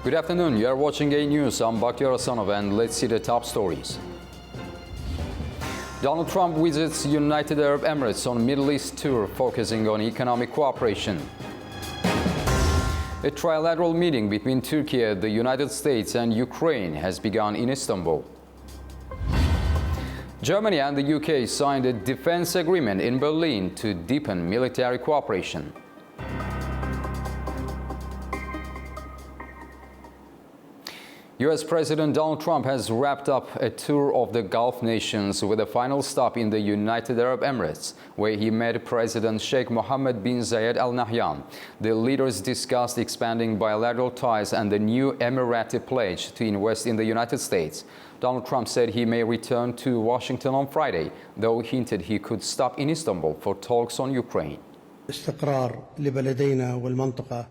Good afternoon. You are watching AnewZ. I'm Bakhtiar Hasanov, and let's see the top stories. Donald Trump visits United Arab Emirates on Middle East tour, focusing on economic cooperation. A trilateral meeting between Turkey, the United States and Ukraine has begun in Istanbul. Germany and the UK signed a defense agreement in Berlin to deepen military cooperation. U.S. President Donald Trump has wrapped up a tour of the Gulf nations with a final stop in the United Arab Emirates, where he met President Sheikh Mohammed bin Zayed Al Nahyan. The leaders discussed expanding bilateral ties and the new Emirati pledge to invest in the United States. Donald Trump said he may return to Washington on Friday, though hinted he could stop in Istanbul for talks on Ukraine.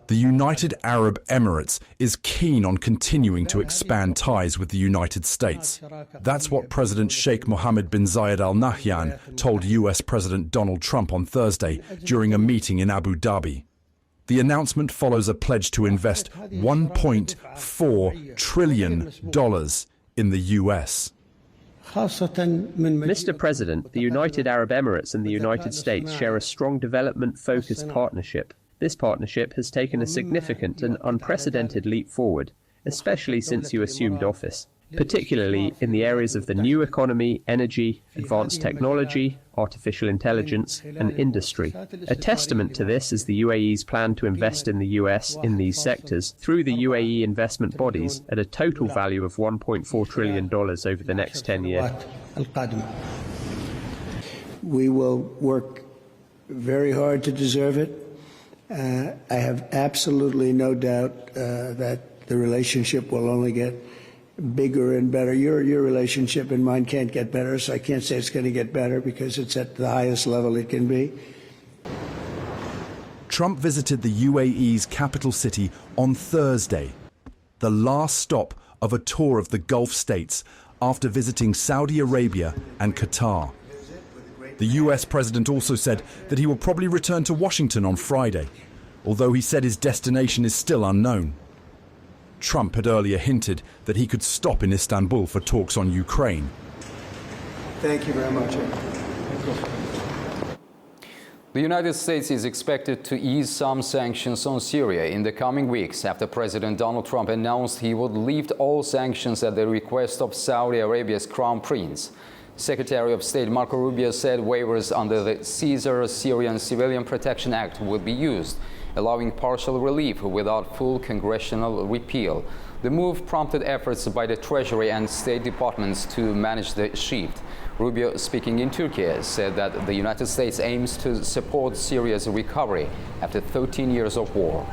The United Arab Emirates is keen on continuing to expand ties with the United States. That's what President Sheikh Mohammed bin Zayed Al Nahyan told U.S. President Donald Trump on Thursday during a meeting in Abu Dhabi. The announcement follows a pledge to invest $1.4 trillion in the U.S. Mr. President, the United Arab Emirates and the United States share a strong development-focused partnership. This partnership has taken a significant and unprecedented leap forward, especially since you assumed office, particularly in the areas of the new economy, energy, advanced technology, artificial intelligence, and industry. A testament to this is the UAE's plan to invest in the US in these sectors through the UAE investment bodies at a total value of $1.4 trillion over the next 10 years. We will work very hard to deserve it. I have absolutely no doubt that the relationship will only get bigger and better. Your relationship and mine can't get better, so I can't say it's going to get better because it's at the highest level it can be. Trump visited the UAE's capital city on Thursday, the last stop of a tour of the Gulf states after visiting Saudi Arabia and Qatar. The US president also said that he will probably return to Washington on Friday, although he said his destination is still unknown. Trump had earlier hinted that he could stop in Istanbul for talks on Ukraine. Thank you very much. The United States is expected to ease some sanctions on Syria in the coming weeks after President Donald Trump announced he would lift all sanctions at the request of Saudi Arabia's Crown Prince. Secretary of State Marco Rubio said waivers under the Caesar Syrian Civilian Protection Act would be used, allowing partial relief without full congressional repeal. The move prompted efforts by the Treasury and State Departments to manage the shift. Rubio, speaking in Turkey, said that the United States aims to support Syria's recovery after 13 years of war.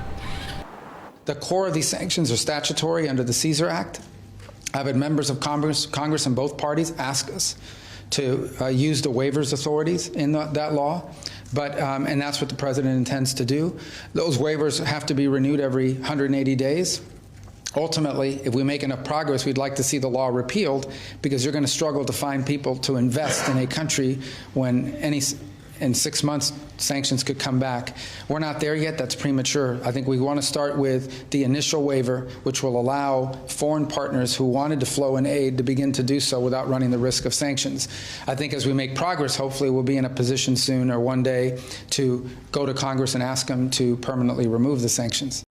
The core of these sanctions are statutory under the Caesar Act. I've had members of Congress in both parties ask us to use the waivers authorities in that law. And that's what the president intends to do. Those waivers have to be renewed every 180 days. Ultimately, if we make enough progress, we'd like to see the law repealed, because you're going to struggle to find people to invest in a country when in 6 months sanctions could come back. We're not there yet. That's premature. I think we want to start with the initial waiver, which will allow foreign partners who wanted to flow in aid to begin to do so without running the risk of sanctions. I think as we make progress, hopefully we'll be in a position soon or one day to go to Congress and ask them to permanently remove the sanctions.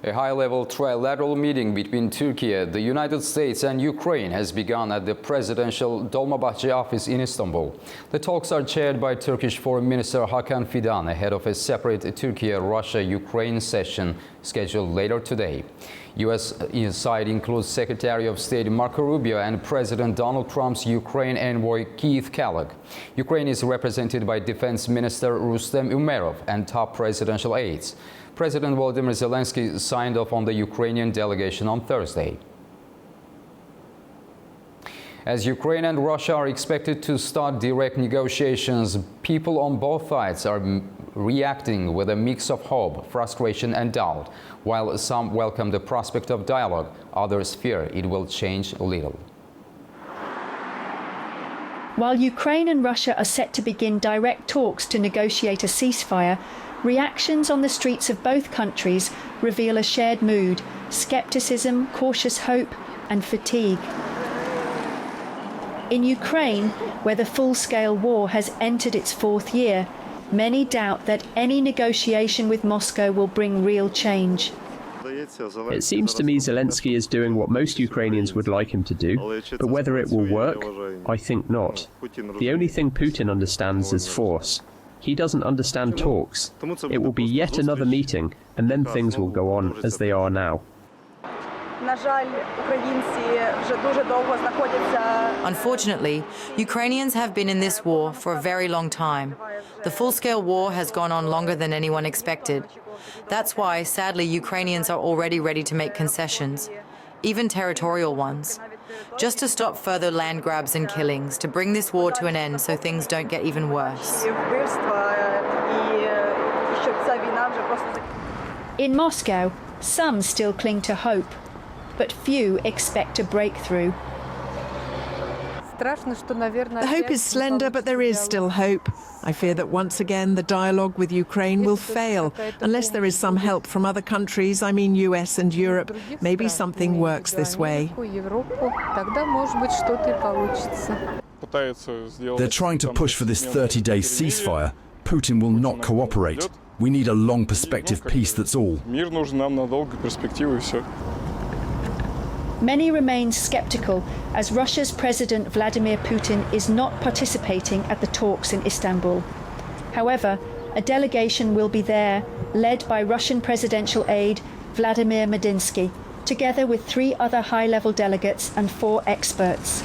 A high-level trilateral meeting between Turkey, the United States and Ukraine has begun at the presidential Dolmabahce office in Istanbul. The talks are chaired by Turkish Foreign Minister Hakan Fidan ahead of a separate Turkey-Russia-Ukraine session scheduled later today. U.S. side includes Secretary of State Marco Rubio and President Donald Trump's Ukraine envoy Keith Kellogg. Ukraine is represented by Defense Minister Rustem Umerov and top presidential aides. President Volodymyr Zelensky signed off on the Ukrainian delegation on Thursday. As Ukraine and Russia are expected to start direct negotiations, people on both sides are reacting with a mix of hope, frustration and doubt. While some welcome the prospect of dialogue, others fear it will change little. While Ukraine and Russia are set to begin direct talks to negotiate a ceasefire, Reactions on the streets of both countries reveal a shared mood: scepticism, cautious hope, and fatigue. In Ukraine, where the full-scale war has entered its fourth year, many doubt that any negotiation with Moscow will bring real change. It seems to me Zelensky is doing what most Ukrainians would like him to do, but whether it will work, I think not. The only thing Putin understands is force. He doesn't understand talks. It will be yet another meeting, and then things will go on as they are now. Unfortunately, Ukrainians have been in this war for a very long time. The full-scale war has gone on longer than anyone expected. That's why, sadly, Ukrainians are already ready to make concessions, even territorial ones, just to stop further land grabs and killings, to bring this war to an end so things don't get even worse. In Moscow, some still cling to hope, but few expect a breakthrough. The hope is slender, but there is still hope. I fear that once again the dialogue with Ukraine will fail, unless there is some help from other countries, I mean US and Europe. Maybe something works this way. They're trying to push for this 30-day ceasefire. Putin will not cooperate. We need a long perspective peace, that's all. Many remain sceptical as Russia's President Vladimir Putin is not participating at the talks in Istanbul. However, a delegation will be there, led by Russian presidential aide Vladimir Medinsky, together with 3 other high-level delegates and 4 experts.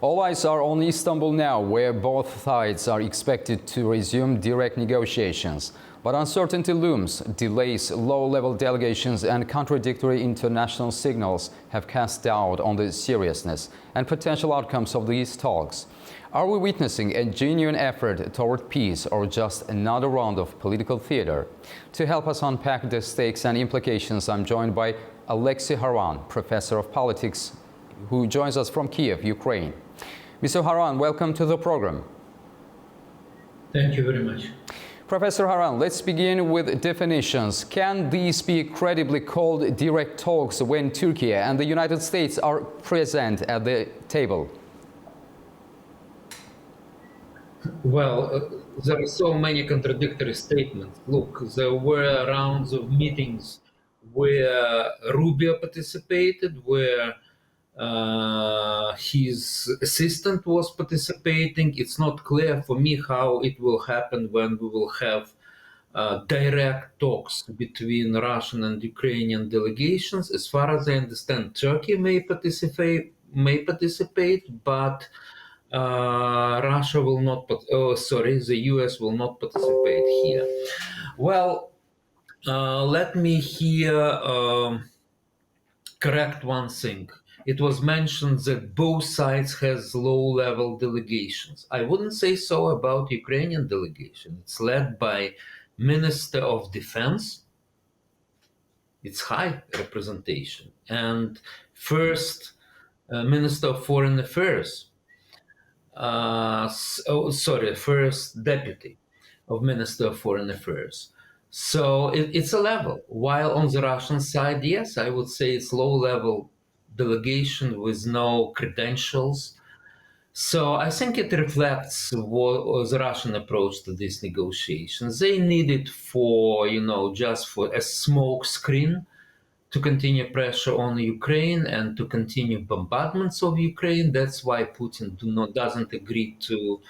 All eyes are on Istanbul now, where both sides are expected to resume direct negotiations. But uncertainty looms. Delays, low-level delegations and contradictory international signals have cast doubt on the seriousness and potential outcomes of these talks. Are we witnessing a genuine effort toward peace or just another round of political theater? To help us unpack the stakes and implications, I'm joined by Alexei Haran, professor of politics, who joins us from Kiev, Ukraine. Mr. Haran, welcome to the program. Thank you very much. Professor Haran, let's begin with definitions. Can these be credibly called direct talks when Turkey and the United States are present at the table? Well, there are so many contradictory statements. Look, there were rounds of meetings where Rubio participated, where his assistant was participating. It's not clear for me how it will happen when we will have direct talks between Russian and Ukrainian delegations. As far as I understand, Turkey may participate, but Russia will not. The U.S. will not participate here. Well, let me here correct one thing. It was mentioned that both sides has low-level delegations. I wouldn't say so about Ukrainian delegation. It's led by Minister of Defense. It's high representation. And first Minister of Foreign Affairs. First Deputy of Minister of Foreign Affairs. So it's a level. While on the Russian side, yes, I would say it's low-level delegation with no credentials. So I think it reflects the Russian approach to these negotiations. They need it for, just for a smoke screen to continue pressure on Ukraine and to continue bombardments of Ukraine. That's why Putin doesn't agree to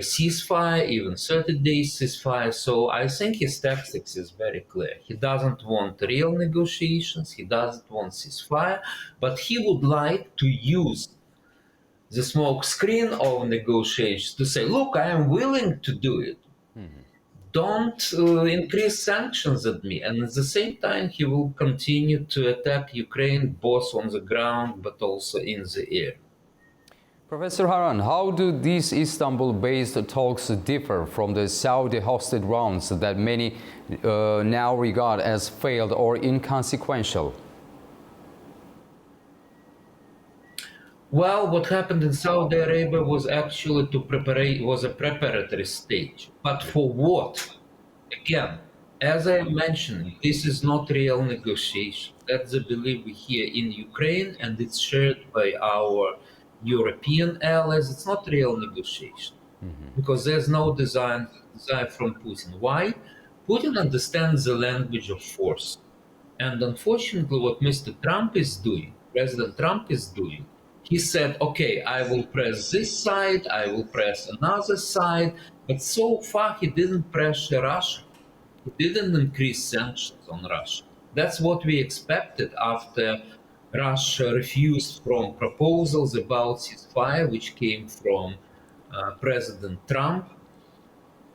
a ceasefire, even 30-day ceasefire. So I think his tactics is very clear. He doesn't want real negotiations, he doesn't want ceasefire, but he would like to use the smoke screen of negotiations to say, look, I am willing to do it. Don't increase sanctions at me. And at the same time, he will continue to attack Ukraine both on the ground but also in the air. Professor Haran, how do these Istanbul-based talks differ from the Saudi-hosted rounds that many now regard as failed or inconsequential? Well, what happened in Saudi Arabia was actually a preparatory stage. But for what? Again, as I mentioned, this is not real negotiation. That's the belief we hear in Ukraine, and it's shared by our European allies. It's not real negotiation because there's no desire from Putin. Why? Putin understands the language of force. And unfortunately, what Mr. Trump is doing, President Trump is doing, he said, okay, I will press this side, I will press another side, but so far he didn't pressure Russia. He didn't increase sanctions on Russia. That's what we expected after Russia refused from proposals about ceasefire, which came from President Trump.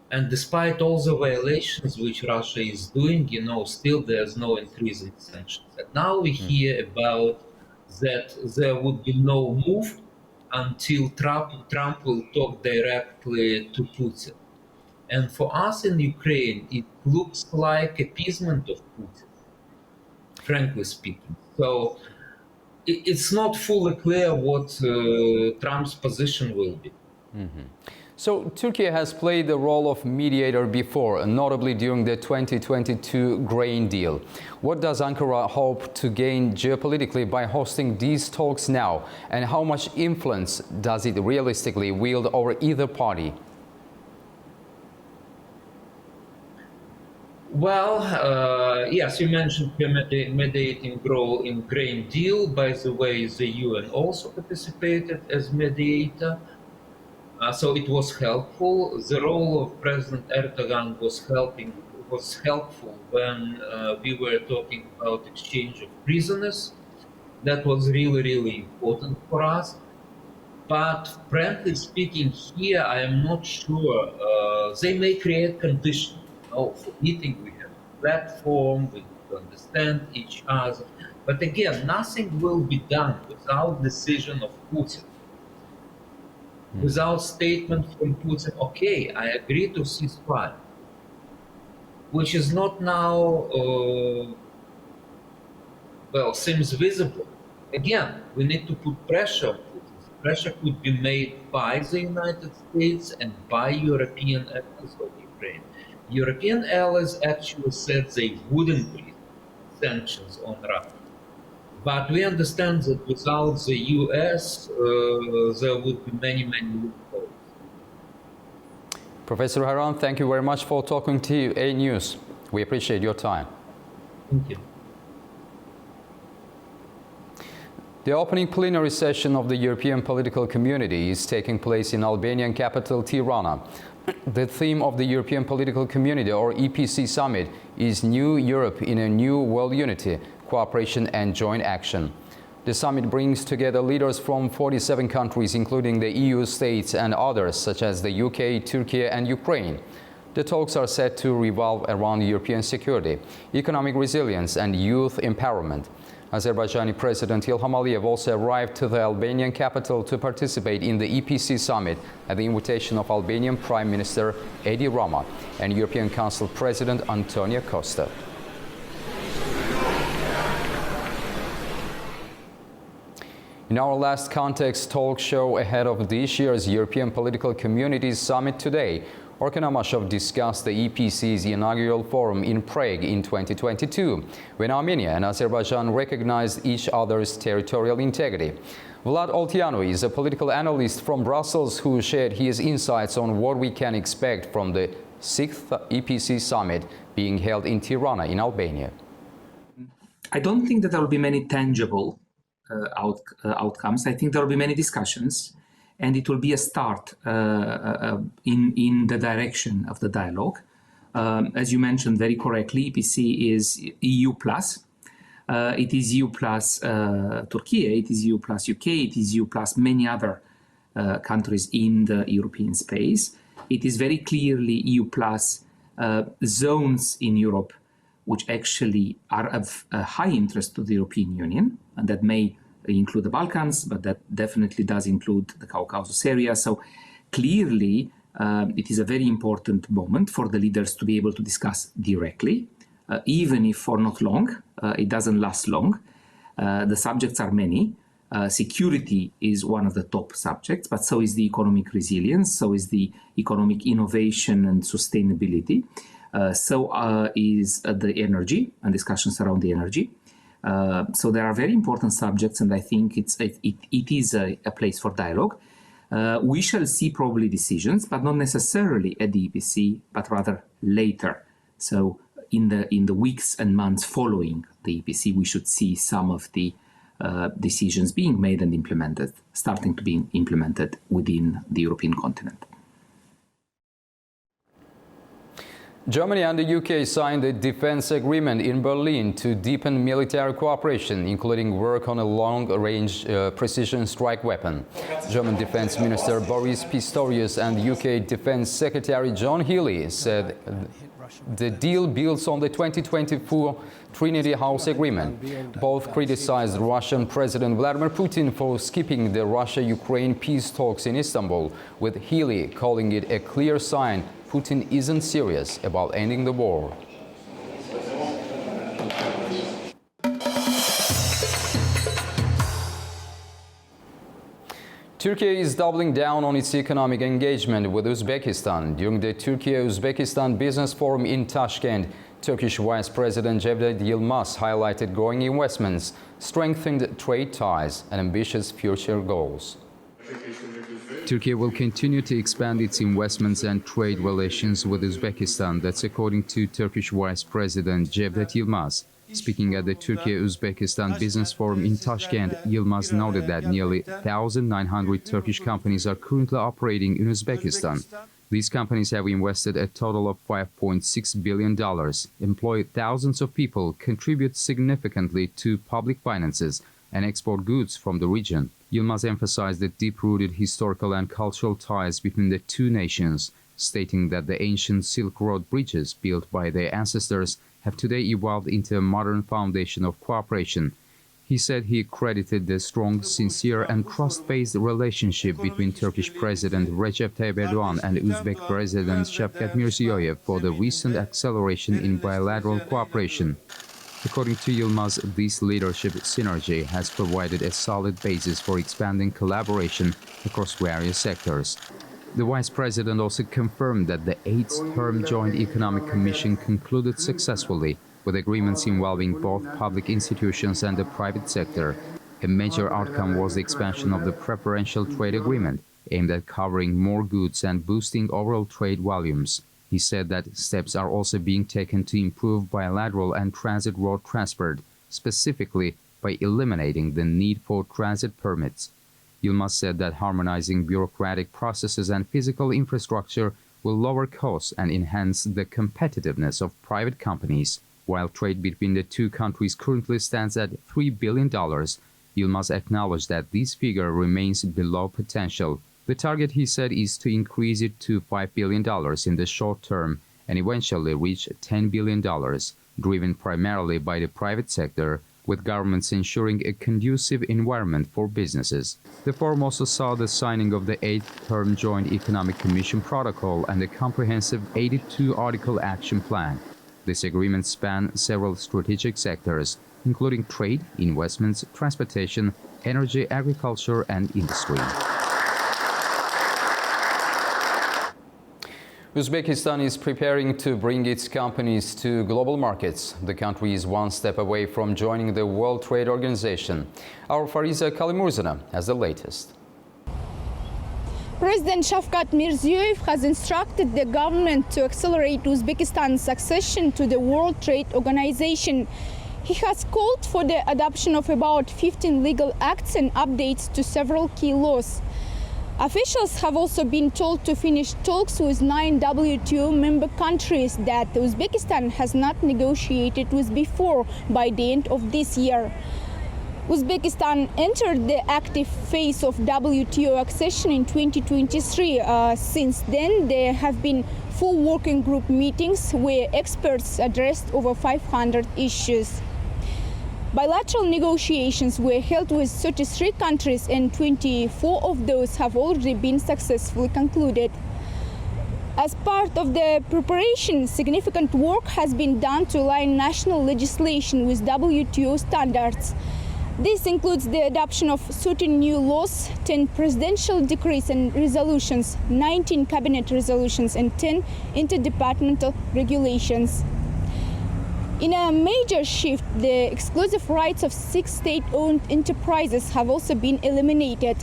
And despite all the violations which Russia is doing, still there's no increase in sanctions. And now we hear about that there would be no move until Trump will talk directly to Putin. And for us in Ukraine, it looks like appeasement of Putin, frankly speaking. So it's not fully clear what Trump's position will be. So Turkey has played the role of mediator before, notably during the 2022 grain deal. What does Ankara hope to gain geopolitically by hosting these talks now? And how much influence does it realistically wield over either party? Well, yes, you mentioned mediating role in grain deal. By the way, the UN also participated as mediator. So it was helpful. The role of President Erdogan was helpful when we were talking about exchange of prisoners. That was really important for us. But frankly speaking, here I am not sure. They may create conditions. For meeting, we have a platform, we need to understand each other. But again, nothing will be done without decision of Putin. Without statement from Putin, okay, I agree to ceasefire, which is not now, seems visible. Again, we need to put pressure on Putin. Pressure could be made by the United States and by European allies of Ukraine. European allies actually said they wouldn't bring sanctions on Russia. But we understand that without the U.S., there would be many loopholes. Professor Haran, thank you very much for talking to AnewZ. We appreciate your time. Thank you. The opening plenary session of the European Political Community is taking place in Albanian capital Tirana. The theme of the European Political Community, or EPC Summit, is New Europe in a New World Unity, Cooperation and Joint Action. The summit brings together leaders from 47 countries, including the EU states and others, such as the UK, Turkey and Ukraine. The talks are set to revolve around European security, economic resilience and youth empowerment. Azerbaijani President Ilham Aliyev also arrived to the Albanian capital to participate in the EPC Summit at the invitation of Albanian Prime Minister Edi Rama and European Council President Antonio Costa. In our last context talk show ahead of this year's European Political Communities Summit today, Orkan Amashov discussed the EPC's inaugural forum in Prague in 2022, when Armenia and Azerbaijan recognized each other's territorial integrity. Vlad Olteanu is a political analyst from Brussels who shared his insights on what we can expect from the 6th EPC Summit being held in Tirana in Albania. I don't think that there will be many tangible outcomes. I think there will be many discussions, and it will be a start in the direction of the dialogue. As you mentioned very correctly, EPC is EU plus. It is EU plus Turkey, it is EU plus UK, it is EU plus many other countries in the European space. It is very clearly EU plus zones in Europe which actually are of high interest to the European Union, and that may include the Balkans, but that definitely does include the Caucasus area. So clearly, it is a very important moment for the leaders to be able to discuss directly, even if for not long. It doesn't last long. The subjects are many. Security is one of the top subjects, but so is the economic resilience, so is the economic innovation and sustainability, so is the energy and discussions around the energy. So there are very important subjects, and I think it is a place for dialogue. We shall see probably decisions, but not necessarily at the EPC, but rather later. So in the weeks and months following the EPC, we should see some of the decisions being made and implemented, starting to be implemented within the European continent. Germany and the UK signed a defense agreement in Berlin to deepen military cooperation, including work on a long-range precision strike weapon. German Defense Minister Boris Pistorius and UK Defense Secretary John Healey said the deal builds on the 2024 Trinity House Agreement. Both criticized Russian President Vladimir Putin for skipping the Russia-Ukraine peace talks in Istanbul, with Healey calling it a clear sign Putin isn't serious about ending the war. Turkey is doubling down on its economic engagement with Uzbekistan. During the Turkey-Uzbekistan Business Forum in Tashkent, Turkish Vice President Cevdet Yılmaz highlighted growing investments, strengthened trade ties, and ambitious future goals. Turkey will continue to expand its investments and trade relations with Uzbekistan. That's according to Turkish Vice President Cevdet Yılmaz. Speaking at the Turkey-Uzbekistan Business Forum in Tashkent, Yılmaz noted that nearly 1,900 Turkish companies are currently operating in Uzbekistan. These companies have invested a total of $5.6 billion, employ thousands of people, contribute significantly to public finances, and export goods from the region. Yılmaz emphasized the deep-rooted historical and cultural ties between the two nations, stating that the ancient Silk Road bridges built by their ancestors have today evolved into a modern foundation of cooperation. He said he credited the strong, sincere and trust-based relationship between Turkish President Recep Tayyip Erdogan and Uzbek President Shavkat Mirziyoyev for the recent acceleration in bilateral cooperation. According to Yılmaz, this leadership synergy has provided a solid basis for expanding collaboration across various sectors. The Vice President also confirmed that the 8th Term Joint Economic Commission concluded successfully, with agreements involving both public institutions and the private sector. A major outcome was the expansion of the Preferential Trade Agreement, aimed at covering more goods and boosting overall trade volumes. He said that steps are also being taken to improve bilateral and transit road transport, specifically by eliminating the need for transit permits. Yılmaz said that harmonizing bureaucratic processes and physical infrastructure will lower costs and enhance the competitiveness of private companies. While trade between the two countries currently stands at $3 billion, Yılmaz acknowledged that this figure remains below potential. The target, he said, is to increase it to $5 billion in the short term and eventually reach $10 billion, driven primarily by the private sector, with governments ensuring a conducive environment for businesses. The forum also saw the signing of the 8th Term Joint Economic Commission Protocol and a comprehensive 82-article action plan. This agreement spans several strategic sectors, including trade, investments, transportation, energy, agriculture, and industry. Uzbekistan is preparing to bring its companies to global markets. The country is one step away from joining the World Trade Organization. Our Fariza Kalimurzana has the latest. President Shavkat Mirziyoyev has instructed the government to accelerate Uzbekistan's accession to the World Trade Organization. He has called for the adoption of about 15 legal acts and updates to several key laws. Officials have also been told to finish talks with 9 WTO member countries that Uzbekistan has not negotiated with before by the end of this year. Uzbekistan entered the active phase of WTO accession in 2023. Since then, there have been full working group meetings where experts addressed over 500 issues. Bilateral negotiations were held with 33 countries and 24 of those have already been successfully concluded. As part of the preparation, significant work has been done to align national legislation with WTO standards. This includes the adoption of certain new laws, 10 presidential decrees and resolutions, 19 cabinet resolutions, and 10 interdepartmental regulations. In a major shift, the exclusive rights of 6 state-owned enterprises have also been eliminated.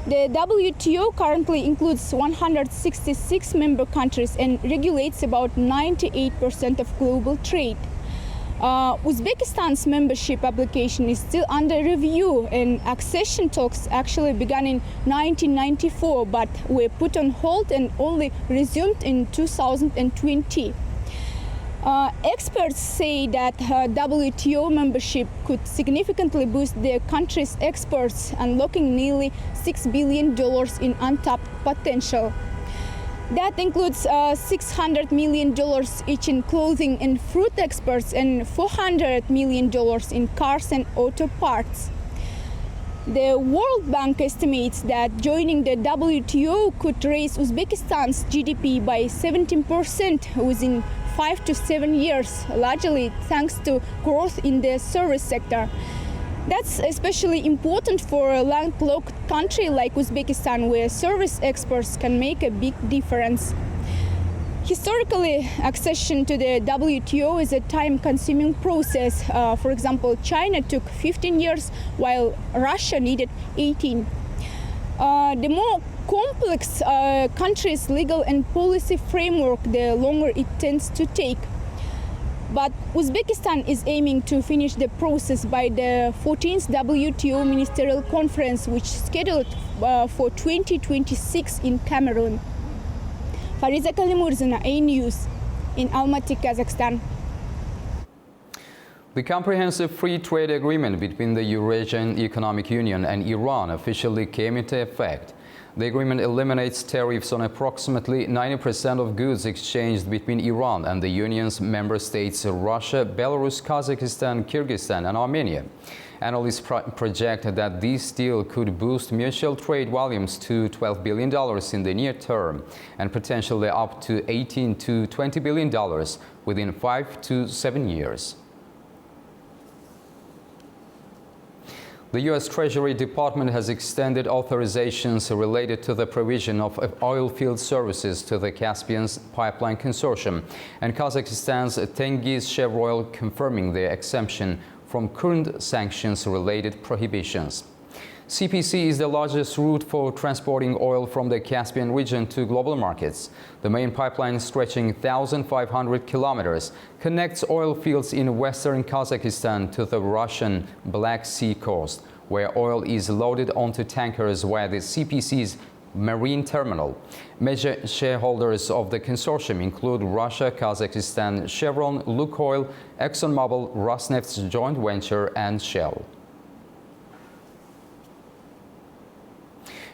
The WTO currently includes 166 member countries and regulates about 98% of global trade. Uzbekistan's membership application is still under review, and accession talks actually began in 1994 but were put on hold and only resumed in 2020. Experts say that WTO membership could significantly boost the country's exports, unlocking nearly $6 billion in untapped potential. That includes $600 million each in clothing and fruit exports and $400 million in cars and auto parts. The World Bank estimates that joining the WTO could raise Uzbekistan's GDP by 17% within 5 to 7 years, largely thanks to growth in the service sector. That's especially important for a landlocked country like Uzbekistan, where service exports can make a big difference. Historically, accession to the WTO is a time-consuming process. For example, China took 15 years, while Russia needed 18. The more complex country's legal and policy framework, the longer it tends to take. But Uzbekistan is aiming to finish the process by the 14th WTO Ministerial Conference, which is scheduled for 2026 in Cameroon. Fariza Kalimurzina, AnewZ, in Almaty, Kazakhstan. The Comprehensive Free Trade Agreement between the Eurasian Economic Union and Iran officially came into effect. The agreement eliminates tariffs on approximately 90% of goods exchanged between Iran and the Union's member states Russia, Belarus, Kazakhstan, Kyrgyzstan, and Armenia. Analysts project that this deal could boost mutual trade volumes to $12 billion in the near term and potentially up to $18 to $20 billion within 5 to 7 years. The U.S. Treasury Department has extended authorizations related to the provision of oil field services to the Caspian Pipeline Consortium and Kazakhstan's Tengiz Chevroil, confirming their exemption from current sanctions-related prohibitions. CPC is the largest route for transporting oil from the Caspian region to global markets. The main pipeline, stretching 1,500 kilometers, connects oil fields in western Kazakhstan to the Russian Black Sea coast, where oil is loaded onto tankers via the CPC's marine terminal. Major shareholders of the consortium include Russia, Kazakhstan, Chevron, Lukoil, ExxonMobil, Rosneft's joint venture, and Shell.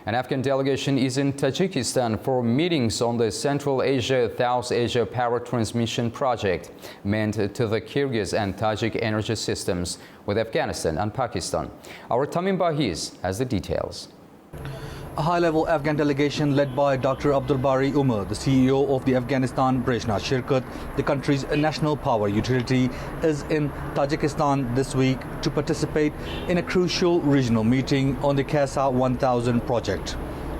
An Afghan delegation is in Tajikistan for meetings on the Central Asia-South Asia power transmission project meant to the Kyrgyz and Tajik energy systems with Afghanistan and Pakistan. Our Tamim Bahiz has the details. A high-level Afghan delegation led by Dr. Abdulbari Umar, the CEO of the Afghanistan Breshna Shirkat, the country's national power utility, is in Tajikistan this week to participate in a crucial regional meeting on the Kasa 1000 project.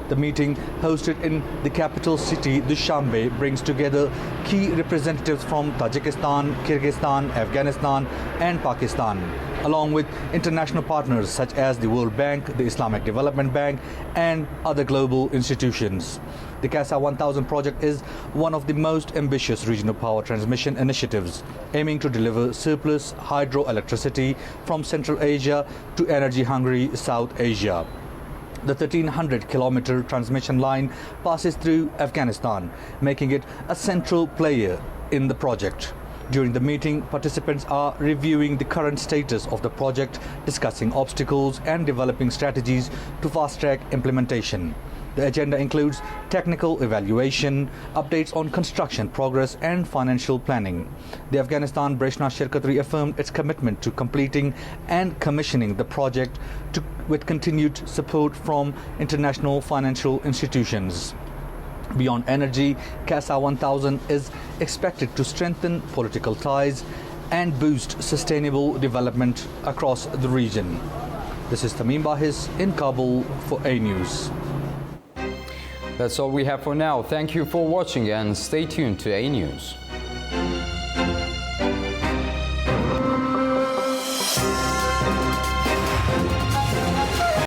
The meeting, hosted in the capital city Dushanbe, brings together key representatives from Tajikistan, Kyrgyzstan, Afghanistan and Pakistan, along with international partners such as the World Bank, the Islamic Development Bank and other global institutions. The Kasa 1000 project is one of the most ambitious regional power transmission initiatives, aiming to deliver surplus hydroelectricity from Central Asia to energy-hungry South Asia. The 1,300-kilometer transmission line passes through Afghanistan, making it a central player in the project. During the meeting, participants are reviewing the current status of the project, discussing obstacles and developing strategies to fast-track implementation. The agenda includes technical evaluation, updates on construction progress and financial planning. The Afghanistan Breshna Shirkat reaffirmed its commitment to completing and commissioning the project with continued support from international financial institutions. Beyond energy, Kasa 1000 is expected to strengthen political ties and boost sustainable development across the region. This is Tamim Bahis in Kabul for AnewZ. That's all we have for now. Thank you for watching and stay tuned to AnewZ.